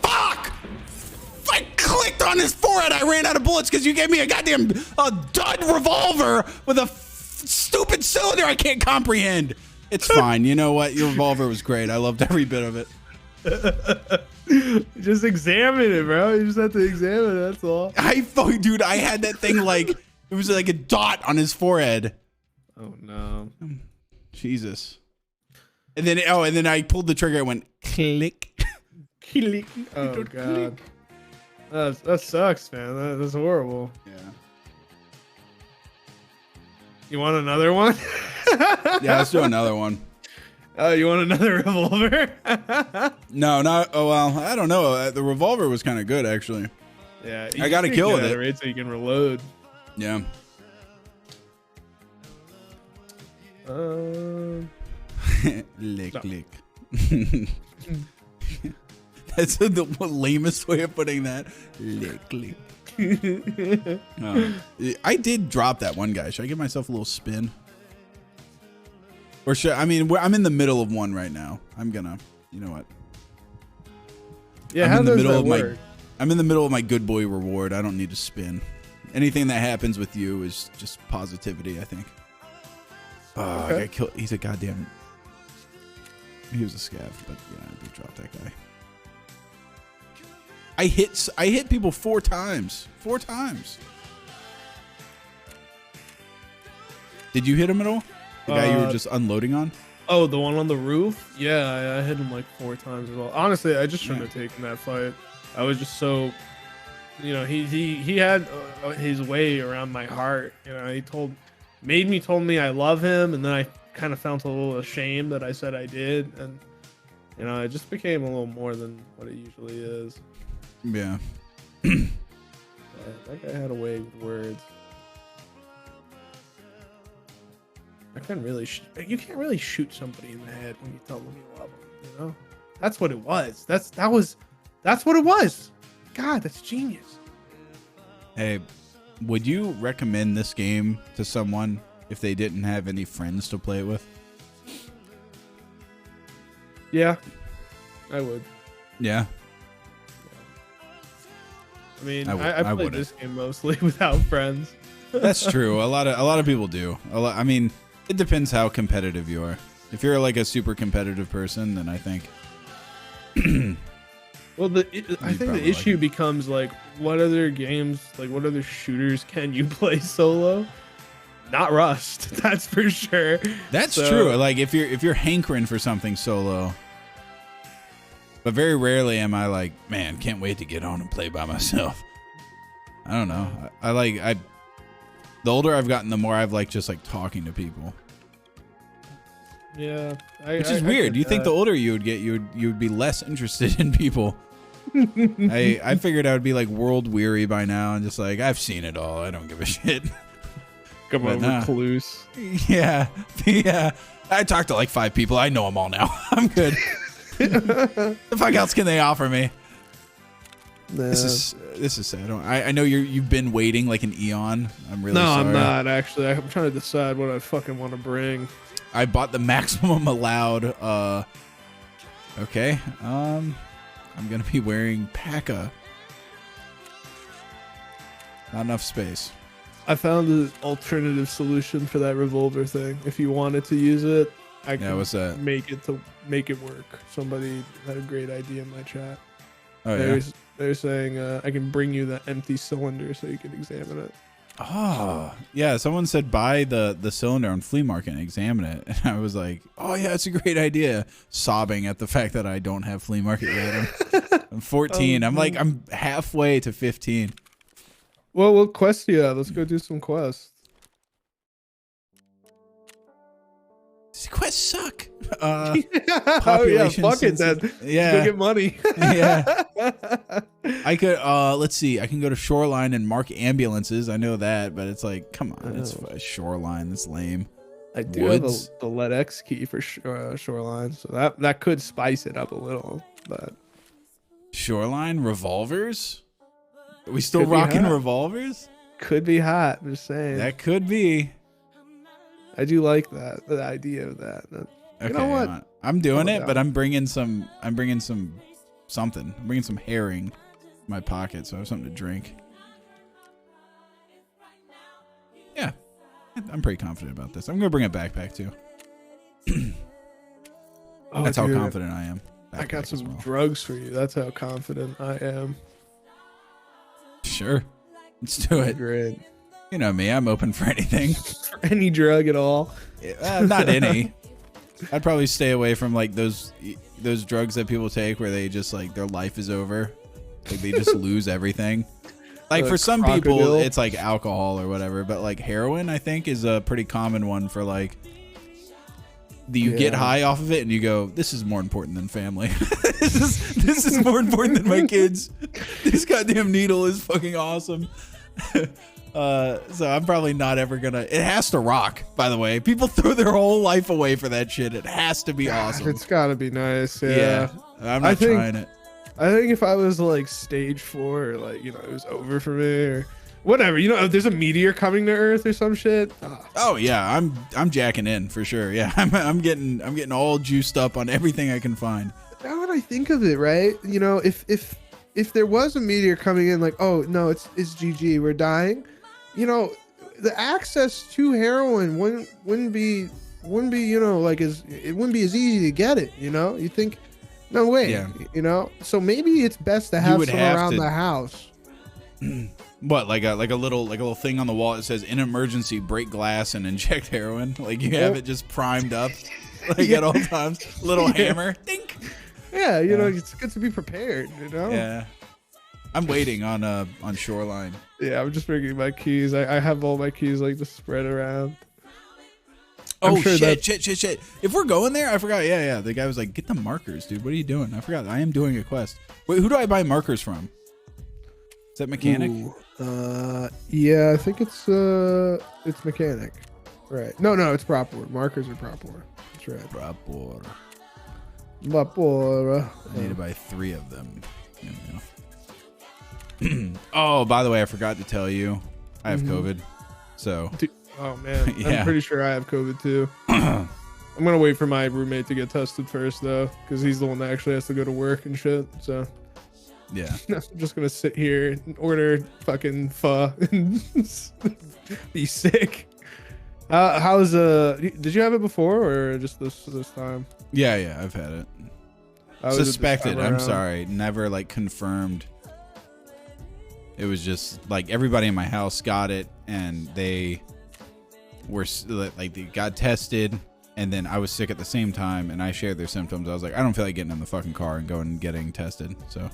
Fuck! I clicked on his forehead. I ran out of bullets because you gave me a goddamn dud revolver with a stupid cylinder I can't comprehend. It's fine. You know what? Your revolver was great. I loved every bit of it. Just examine it, bro. You just have to examine it. That's all. Dude, I had that thing like it was like a dot on his forehead. Oh no. Jesus. And then I pulled the trigger. I went click. Click. Oh god. That sucks, man. That's horrible. Yeah. You want another one? Yeah, let's do another one. Oh, you want another revolver? No, not. Oh well, I don't know. The revolver was kind of good actually. Yeah, I got a kill with it. Right, so you can reload. Yeah. Lick, lick. That's the lamest way of putting that. Lick, lick. I did drop that one guy. Should I give myself a little spin? Or should I'm in the middle of one right now. I'm gonna. You know what? Yeah, I'm how in the does middle that of work? I'm in the middle of my good boy reward. I don't need to spin. Anything that happens with you is just positivity, I think. Oh, Okay. I got killed. He's a goddamn. He was a scav, but yeah, I did drop that guy. I hit people 4 times. 4 times. Did you hit him at all? The guy you were just unloading on? Oh, the one on the roof? Yeah, I hit him like 4 times as well. Honestly, I just shouldn't have taken that fight. I was just so, you know, he had his way around my heart. You know, he told me I love him, and then I kind of felt a little ashamed that I said I did, and you know, it just became a little more than what it usually is. Yeah. That guy had a way with words. I couldn't really. You can't really shoot somebody in the head when you tell them you love them. You know, that's what it was. That's what it was. God, that's genius. Hey, would you recommend this game to someone if they didn't have any friends to play it with? Yeah, I would. Yeah. I mean, I I played wouldn't. this game mostly without friends. That's true. A lot of people do. I mean, it depends how competitive you are. If you're like a super competitive person, then I think. Well, I think the probably issue like it. becomes like, what other games, like what other shooters can you play solo? Not Rust, that's for sure. That's So- true. Like if you're hankering for something solo. But very rarely am I like, man, can't wait to get on and play by myself. I don't know. The older I've gotten, the more I've like just like talking to people. Yeah. Which is weird. You think the older you would get, you would be less interested in people. I figured I would be like world weary by now and just like, I've seen it all. I don't give a shit. Come on, recluse. Yeah. Yeah. I talked to like 5 people. I know them all now. I'm good. The fuck else can they offer me? Nah. This is sad. I know you've been waiting like an eon. I'm really sorry. No, I'm not actually. I'm trying to decide what I fucking want to bring. I bought the maximum allowed. Okay. I'm gonna be wearing P.A.C.A. Not enough space. I found an alternative solution for that revolver thing. If you wanted to use it, I can what's that? make it work. Somebody had a great idea in my chat. Oh yeah. They're saying I can bring you the empty cylinder so you can examine it. Oh yeah. Someone said buy the cylinder on flea market and examine it, and I was like, oh yeah, it's a great idea. Sobbing at the fact that I don't have flea market yet. I'm 14. I'm halfway to 15. Well, what quest do you have? Let's go do some quests. These quests suck. Oh yeah, fuck it then. Yeah. Go get money. Yeah. I could let's see. I can go to Shoreline and mark ambulances. I know that, but it's like, come on, it's Shoreline. That's lame. I do have the Let X key for Shoreline, so that could spice it up a little. But Shoreline revolvers? Are we still rocking revolvers? Could be hot. I'm just saying. That could be. I do like that. The idea of that. You know what? I'm doing it, but I'm bringing some something. I'm bringing some herring in my pocket, so I have something to drink. Yeah, I'm pretty confident about this. I'm gonna bring a backpack too. That's how confident I am. I got some drugs for you. That's how confident I am. Sure, let's do it. Great. You know me, I'm open for anything. For any drug at all. Not any. I'd probably stay away from like those drugs that people take where they just like their life is over. Like they just lose everything. Like for some people it's like alcohol or whatever, but like heroin I think is a pretty common one for like you get high off of it and you go, this is more important than family. this is more important than my kids. This goddamn needle is fucking awesome. So I'm probably not ever gonna. It has to rock, by the way. People throw their whole life away for that shit. It has to be awesome. It's gotta be nice. Yeah. I'm not trying it. I think if I was like stage 4, or like, you know, it was over for me or whatever, you know, if there's a meteor coming to Earth or some shit. Oh yeah, I'm jacking in for sure. Yeah, I'm getting all juiced up on everything I can find. Now that I think of it, right? You know, if there was a meteor coming in, like, oh no, it's GG, we're dying. You know, the access to heroin wouldn't be, you know, like it wouldn't be as easy to get it, you know? You think, no way, you know? So maybe it's best to have some around the house. What, like a little thing on the wall that says in emergency break glass and inject heroin? Like you have it just primed up like at all times. Little hammer. Dink. Yeah, you know, it's good to be prepared, you know? Yeah. I'm waiting on Shoreline. Yeah, I'm just bringing my keys. I have all my keys like just spread around. Oh shit. If we're going there, I forgot. Yeah. The guy was like, get the markers, dude. What are you doing? I forgot. I am doing a quest. Wait, who do I buy markers from? Is that mechanic? Yeah, I think it's mechanic. Right. No, it's prop war. Markers are prop war. That's right. Prop war. I need to buy 3 of them. There we go. Oh, by the way, I forgot to tell you, I have COVID. So. Oh man, yeah. I'm pretty sure I have COVID too. I'm gonna wait for my roommate to get tested first though, because he's the one that actually has to go to work and shit. So. Yeah. I'm just gonna sit here and order fucking pho and be sick. How's did you have it before or just this time? Yeah, I've had it. Suspected. I'm sorry. Never like confirmed. It was just like everybody in my house got it and they were like they got tested and then I was sick at the same time, and I shared their symptoms. I was like, I don't feel like getting in the fucking car and going and getting tested. So I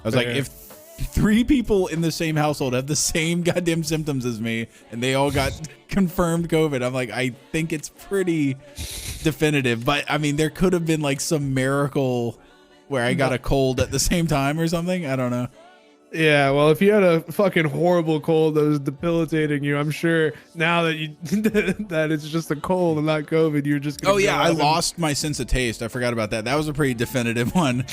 was like, if 3 people in the same household have the same goddamn symptoms as me, and they all got confirmed COVID, I'm like, I think it's pretty definitive. But I mean, there could have been like some miracle where I got a cold at the same time or something. I don't know. Yeah, well, if you had a fucking horrible cold that was debilitating you, I'm sure now that you that it's just a cold and not COVID, you're just gonna I lost my sense of taste. I forgot about that. That was a pretty definitive one.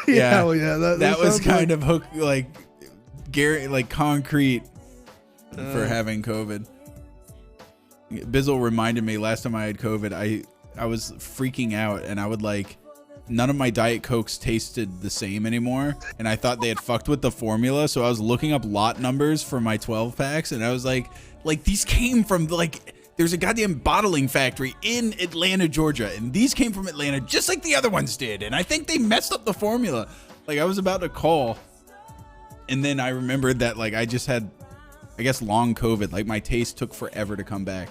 Yeah, well, yeah, that was kind of hook like Gary, like concrete for having COVID. Bizzle reminded me last time I had COVID, I was freaking out, and I would like. None of my Diet Cokes tasted the same anymore, and I thought they had fucked with the formula, so I was looking up lot numbers for my 12 packs, and I was like these came from like there's a goddamn bottling factory in Atlanta, Georgia, and these came from Atlanta just like the other ones did, and I think they messed up the formula. Like I was about to call, and then I remembered that like I just had, I guess, long COVID. Like my taste took forever to come back.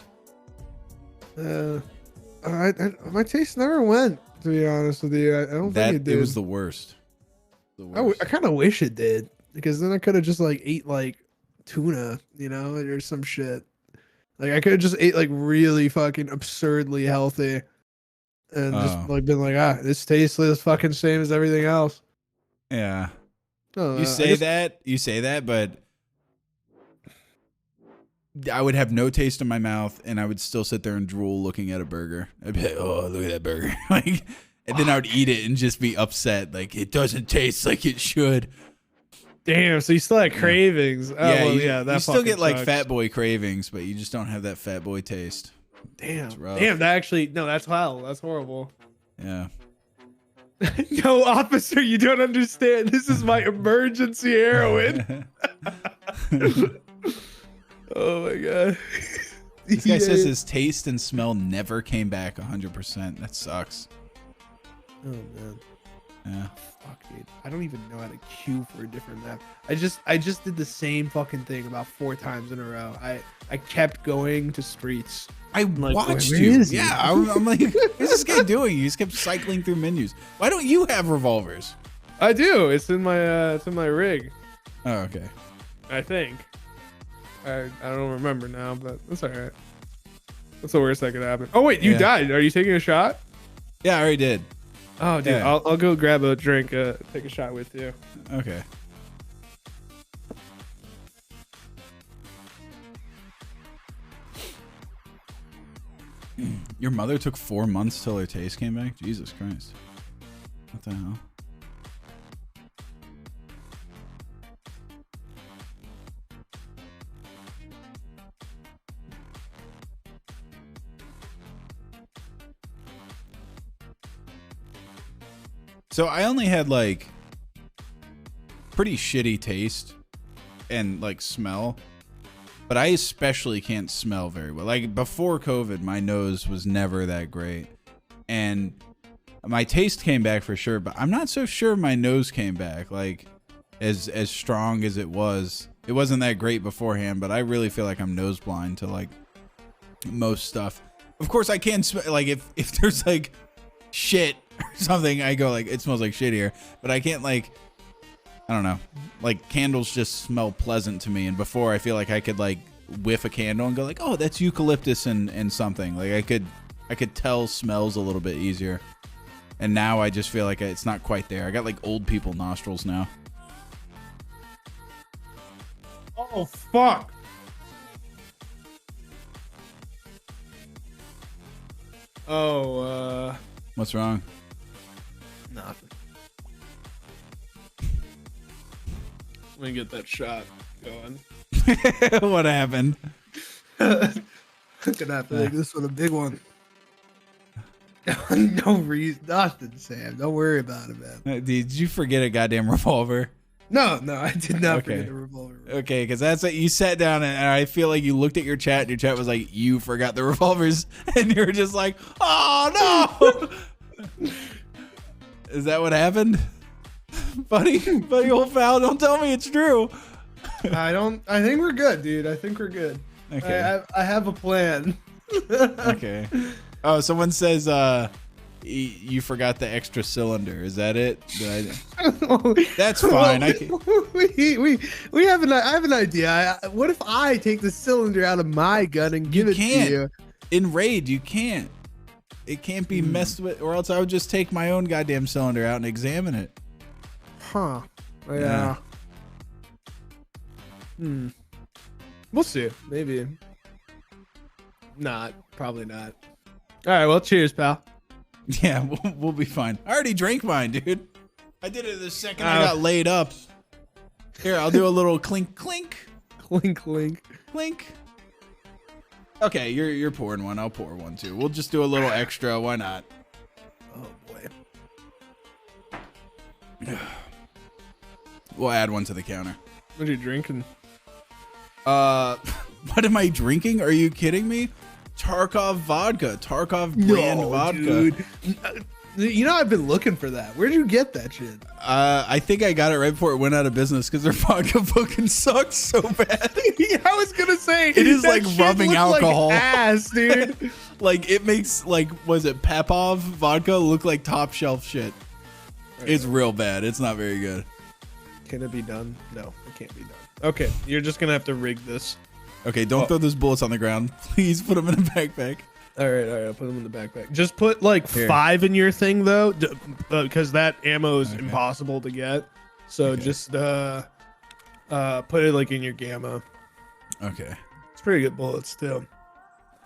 My taste never went. To be honest with you, I don't think it did. It was the worst. I kind of wish it did, because then I could have just like ate like tuna, you know, or some shit. Like I could have just ate like really fucking absurdly healthy, and just like been like, this tastes the fucking same as everything else. Yeah. You say that, but I would have no taste in my mouth, and I would still sit there and drool looking at a burger. I'd be like, oh, look at that burger. Like, and then I would eat it and just be upset. Like, it doesn't taste like it should. Damn, so you still had cravings. You still get like fat boy cravings, but you just don't have that fat boy taste. Damn, that actually, no, that's hell. That's horrible. Yeah. No, officer, you don't understand. This is my emergency heroin. Oh my god. This guy says his taste and smell never came back 100%. That sucks. Oh man. Yeah. Fuck, dude. I don't even know how to queue for a different map. I just did the same fucking thing about 4 times in a row. I kept going to streets. I watched you. Yeah, I'm like, what's this guy doing? He just kept cycling through menus. Why don't you have revolvers? I do. It's in my rig. Oh, okay. I think. I don't remember now, but that's all right. What's the worst that could happen? Oh wait, you died. Are you taking a shot? Yeah, I already did. Oh, dude, yeah. I'll go grab a drink. Take a shot with you. Okay. Your mother took 4 months till her taste came back? Jesus Christ. What the hell? So I only had like pretty shitty taste and like smell, but I especially can't smell very well. Like before COVID, my nose was never that great, and my taste came back for sure, but I'm not so sure my nose came back like as strong as it was. It wasn't that great beforehand, but I really feel like I'm nose blind to like most stuff. Of course, I can smell, like if there's like shit or something, I go like, it smells like shit here, but I can't, like, I don't know, like candles just smell pleasant to me, and before I feel like I could like whiff a candle and go like, oh, that's eucalyptus and something, like I could tell smells a little bit easier, and now I just feel like it's not quite there. I got like old people nostrils now. Oh fuck. Oh, what's wrong? Nothing. Let me get that shot going. What happened? Gonna have to make this one a big one. No reason, nothing, Sam. Don't worry about it, man. Did you forget a goddamn revolver? No, I did not forget the revolver. Okay, because that's what you sat down and I feel like you looked at your chat and your chat was like, you forgot the revolvers, and you were just like, oh no. Is that what happened? buddy old pal, don't tell me it's true. I think we're good, dude. I think we're good. Okay. I have a plan. Okay. Oh, someone says you forgot the extra cylinder. Is that it? That's fine. I have an idea. What if I take the cylinder out of my gun and give it to you? In raid, you can't. It can't be messed with, or else I would just take my own goddamn cylinder out and examine it. Huh. Yeah. We'll see. Maybe. Not. Probably not. All right. Well, cheers, pal. Yeah, we'll be fine. I already drank mine, dude. I did it the second I got laid up. Here, I'll do a little clink, clink. Clink, clink. Clink. Okay, you're pouring one. I'll pour one too. We'll just do a little extra. Why not? Oh boy. We'll add one to the counter. What are you drinking? What am I drinking? Are you kidding me? Tarkov vodka. Tarkov brand vodka. Dude. You know, I've been looking for that. Where'd you get that shit? I think I got it right before it went out of business because their vodka fucking sucks so bad. Yeah, I was gonna say it is like rubbing alcohol. Like ass, dude. Like it makes was it Pepov vodka look like top shelf shit. It's real bad. It's not very good. Can it be done? No, it can't be done. Okay, you're just gonna have to rig this. Okay, don't throw those bullets on the ground. Please put them in a backpack. All right, I'll put them in the backpack. Just put like 5 in your thing though, because that ammo is impossible to get. So just put it like in your gamma. Okay. It's pretty good bullets too.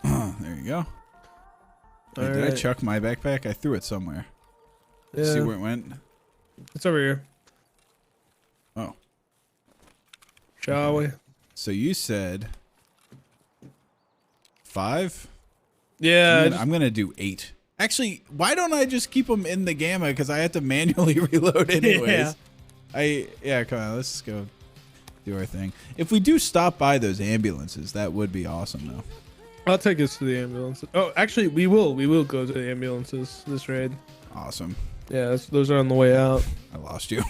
There you go. Wait, did I chuck my backpack? I threw it somewhere. Yeah. See where it went? It's over here. Oh. Shall we? So you said 5? Yeah. I'm gonna do 8. Actually, why don't I just keep them in the gamma? Because I have to manually reload anyways. Yeah. Come on, let's go do our thing. If we do stop by those ambulances, that would be awesome, though. I'll take us to the ambulances. Oh, actually, we will. We will go to the ambulances this raid. Awesome. Yeah, those are on the way out. I lost you.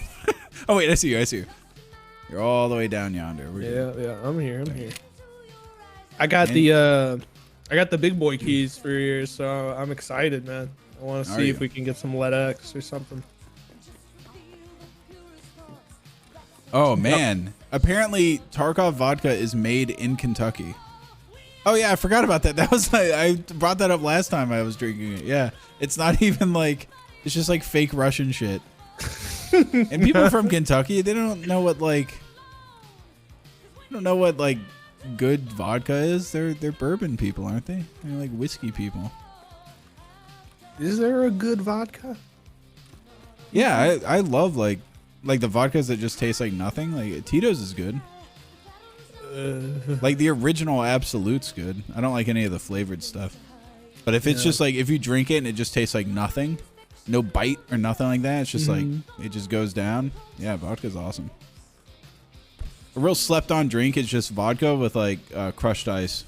Oh wait, I see you. I see you. You're all the way down yonder. Yeah. I'm here. I got the big boy keys for here, so I'm excited, man. I want to see if we can get some lead X or something. Oh man! Apparently, Tarkov vodka is made in Kentucky. Oh yeah, I forgot about that. That was I brought that up last time I was drinking it. Yeah, it's not even like it's just like fake Russian shit. And people from Kentucky, they don't know what good vodka is. They're bourbon people, aren't they? They're like whiskey people. Is there a good vodka? Yeah, I love like the vodkas that just taste like nothing. Like Tito's is good. Like the original Absolute's good. I don't like any of the flavored stuff. But if it's just like if you drink it and it just tastes like nothing, no bite or nothing like that, it's just like it just goes down. Yeah, vodka's awesome. A real slept on drink is just vodka with like crushed ice.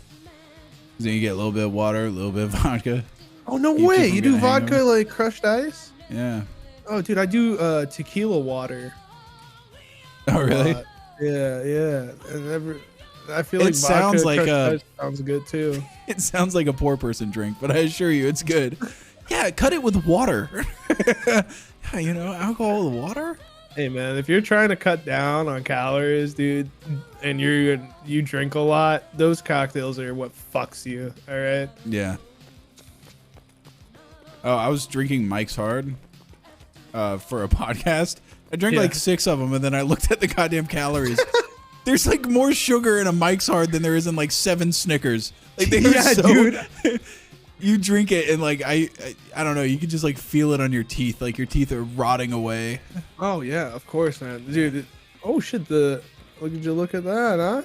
Then you get a little bit of water, a little bit of vodka. Oh no way! You do vodka like crushed ice? Yeah. Oh dude, I do tequila water. Oh really? Yeah. And I feel like it sounds like ice sounds good too. It sounds like a poor person drink, but I assure you, it's good. Yeah, cut it with water. Yeah, you know, alcohol with water. Hey man, if you're trying to cut down on calories, dude, and you drink a lot, those cocktails are what fucks you. All right. Yeah. Oh, I was drinking Mike's Hard for a podcast. I drank like 6 of them, and then I looked at the goddamn calories. There's like more sugar in a Mike's Hard than there is in like 7 Snickers. Like they are so, dude. You drink it and like I don't know, you can just like feel it on your teeth, like your teeth are rotting away. Oh yeah, of course, man, dude. Oh shit, did you look at that, huh?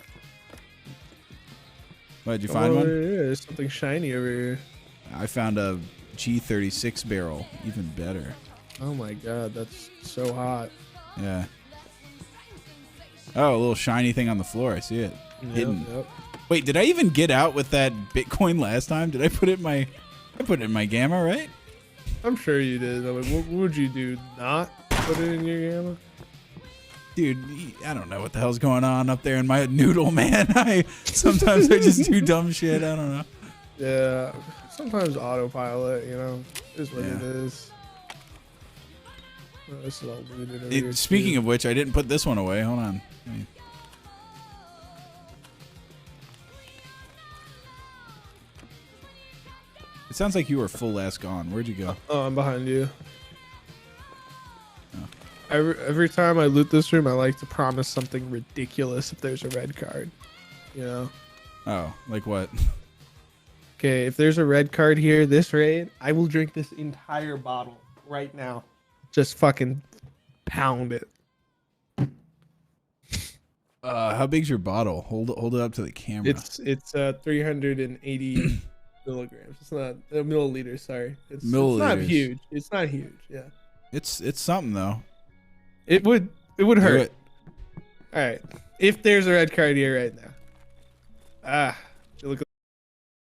What, did you find one? There's something shiny over here. I found a G36 barrel, even better. Oh my god, that's so hot. Yeah. Oh, a little shiny thing on the floor. I see it. Hidden. Yep. Wait, did I even get out with that Bitcoin last time? Did I put it in my gamma, right? I'm sure you did. I mean, what would you do? Not put it in your gamma? Dude, I don't know what the hell's going on up there in my noodle, man. Sometimes I just do dumb shit. I don't know. Yeah, sometimes autopilot, you know, is what it is. Oh, this is all looted over here, Speaking too. of which, I didn't put this one away. Hold on. It sounds like you were full ass gone. Where'd you go? Oh, I'm behind you. Oh. Every time I loot this room, I like to promise something ridiculous if there's a red card. You know? Oh, like what? Okay, if there's a red card here, this raid, I will drink this entire bottle right now. Just fucking pound it. How big's your bottle? Hold it up to the camera. It's 380 milligrams. It's not milliliters. Sorry, it's not Milliliters. huge. It's not huge. Yeah, It's something though. it would Do hurt. it. All right, if there's a red card here right now.